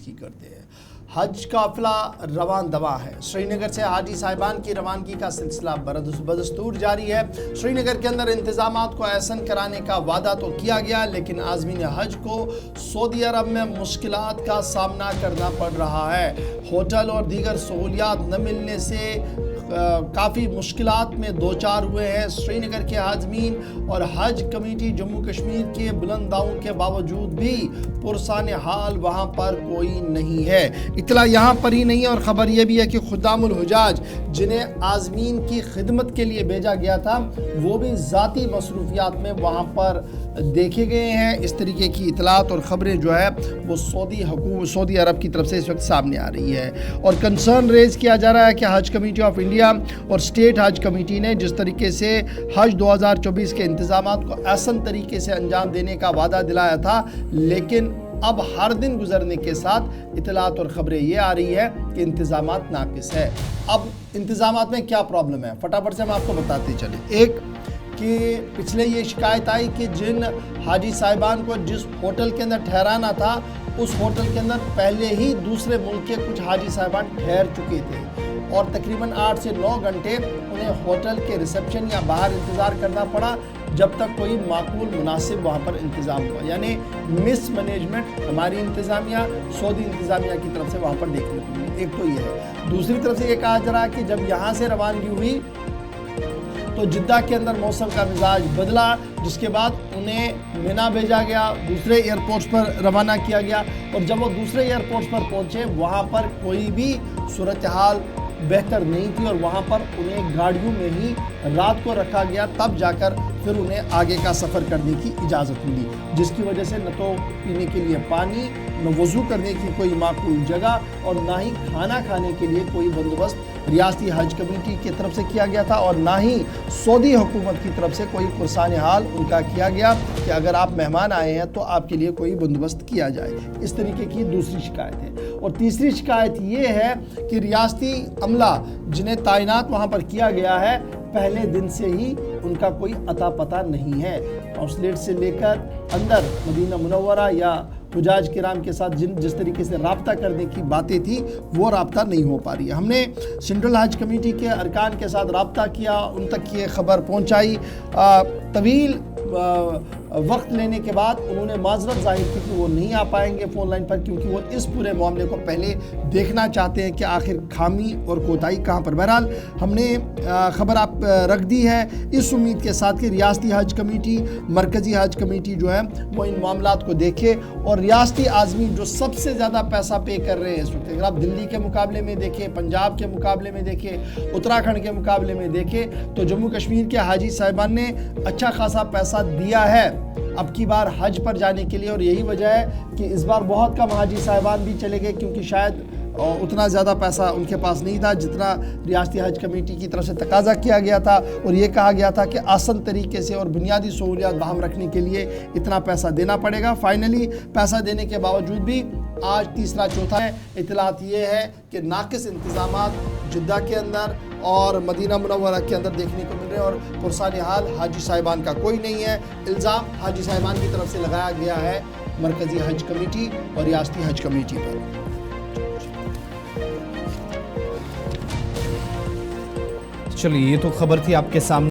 کی کرتے ہیں۔ حج قافلہ روان دوا ہے۔ سری نگر سے حاجی صاحبان کی روانگی کا سلسلہ بدستور جاری ہے۔ سری نگر کے اندر انتظامات کو احسن کرانے کا وعدہ تو کیا گیا، لیکن عازمین حج کو سعودی عرب میں مشکلات کا سامنا کرنا پڑ رہا ہے۔ ہوٹل اور دیگر سہولیات نہ ملنے سے کافی مشکلات میں دوچار ہوئے ہیں سری نگر کے عازمین، اور حج کمیٹی جموں کشمیر کے بلند دعووں کے باوجود بھی پرسان حال وہاں پر کوئی نہیں ہے۔ اطلاع یہاں پر ہی نہیں ہے، اور خبر یہ بھی ہے کہ خدام الحجاج جنہیں عازمین کی خدمت کے لیے بھیجا گیا تھا وہ بھی ذاتی مصروفیات میں وہاں پر دیکھے گئے ہیں۔ اس طریقے کی اطلاعات اور خبریں جو ہے وہ سعودی عرب کی طرف سے اس وقت سامنے آ رہی ہے، اور کنسرن ریز کیا جا رہا ہے کہ حج کمیٹی آف انڈیا اور اسٹیٹ حج کمیٹی نے جس طریقے سے حج 2024 کے انتظامات کو احسن طریقے سے انجام دینے کا وعدہ دلایا تھا، لیکن اب ہر دن گزرنے کے ساتھ اطلاعات اور خبریں یہ آ رہی ہے کہ انتظامات ناقص ہے۔ اب انتظامات میں کیا پرابلم ہے فٹافٹ سے ہم آپ کو بتاتے چلیں۔ ایک کہ پچھلے یہ شکایت آئی کہ جن حاجی صاحبان کو جس ہوٹل کے اندر ٹھہرانا تھا اس ہوٹل کے اندر پہلے ہی دوسرے ملک کے کچھ حاجی صاحبان ٹھہر چکے تھے، اور تقریباً 8 سے 9 گھنٹے انہیں ہوٹل کے ریسپشن یا باہر انتظار کرنا پڑا جب تک کوئی معقول مناسب وہاں پر انتظام ہوا۔ یعنی مس مینجمنٹ ہماری انتظامیہ سعودی انتظامیہ کی طرف سے وہاں پر دیکھنے کو ملی۔ ایک تو یہ ہے۔ دوسری طرف سے یہ کہا جا رہا ہے کہ جب یہاں سے روانگی ہوئی تو جدہ کے اندر موسم کا مزاج بدلا، جس کے بعد انہیں مینا بھیجا گیا، دوسرے ایئرپورٹس پر روانہ کیا گیا، اور جب وہ دوسرے ایئرپورٹس پر پہنچے وہاں پر کوئی بھی صورتحال بہتر نہیں تھی، اور وہاں پر انہیں گاڑیوں میں ہی رات کو رکھا گیا، تب جا کر پھر انہیں آگے کا سفر کرنے کی اجازت ملی، جس کی وجہ سے نہ تو پینے کے لیے پانی، نہ وضو کرنے کی کوئی معقول جگہ، اور نہ ہی کھانا کھانے کے لیے کوئی بندوبست ریاستی حج کمیٹی کی طرف سے کیا گیا تھا، اور نہ ہی سعودی حکومت کی طرف سے کوئی پرسان حال ان کا کیا گیا کہ اگر آپ مہمان آئے ہیں تو آپ کے لیے کوئی بندوبست کیا جائے۔ اس طریقے کی دوسری شکایت ہے۔ اور تیسری شکایت یہ ہے کہ ریاستی عملہ جنہیں تعینات وہاں پر کیا گیا ہے پہلے دن سے ہی ان کا کوئی عطا پتہ نہیں ہے۔ کونسلیٹ سے لے کر اندر مدینہ منورہ یا حجاج کرام کے ساتھ جس طریقے سے رابطہ کرنے کی باتیں تھی وہ رابطہ نہیں ہو پا رہی ہے۔ ہم نے سینٹرل حج کمیٹی کے ارکان کے ساتھ رابطہ کیا، ان تک یہ خبر پہنچائی، طویل وقت لینے کے بعد انہوں نے معذرت ظاہر کی کہ وہ نہیں آ پائیں گے فون لائن پر، کیونکہ وہ اس پورے معاملے کو پہلے دیکھنا چاہتے ہیں کہ آخر خامی اور کوتاہی کہاں پر۔ بہرحال ہم نے خبر آپ رکھ دی ہے اس امید کے ساتھ کہ ریاستی حج کمیٹی، مرکزی حج کمیٹی جو ہے وہ ان معاملات کو دیکھے، اور ریاستی عازمین جو سب سے زیادہ پیسہ پے کر رہے ہیں اس وقت، اگر آپ دلی کے مقابلے میں دیکھیں، پنجاب کے مقابلے میں دیکھیں، اتراکھنڈ کے مقابلے میں دیکھیں، تو جموں کشمیر کے حاجی صاحبان نے اچھا خاصا پیسہ دیا ہے اب کی بار حج پر جانے کے لیے، اور یہی وجہ ہے کہ اس بار بہت کم حاجی صاحبان بھی چلے گئے، کیونکہ شاید اتنا زیادہ پیسہ ان کے پاس نہیں تھا جتنا ریاستی حج کمیٹی کی طرف سے تقاضا کیا گیا تھا، اور یہ کہا گیا تھا کہ آسان طریقے سے اور بنیادی سہولیات باہم رکھنے کے لیے اتنا پیسہ دینا پڑے گا۔ فائنلی پیسہ دینے کے باوجود بھی آج تیسرا چوتھا ہے، اطلاعات یہ ہے کہ ناقص انتظامات جدہ کے اندر اور مدینہ منورہ کے اندر دیکھنے کو مل رہے ہیں، اور پرسان حال حاجی صاحبان کا کوئی نہیں ہے۔ الزام حاجی صاحبان کی طرف سے لگایا گیا ہے مرکزی حج کمیٹی اور ریاستی حج کمیٹی پر۔ چلیے یہ تو خبر تھی آپ کے سامنے۔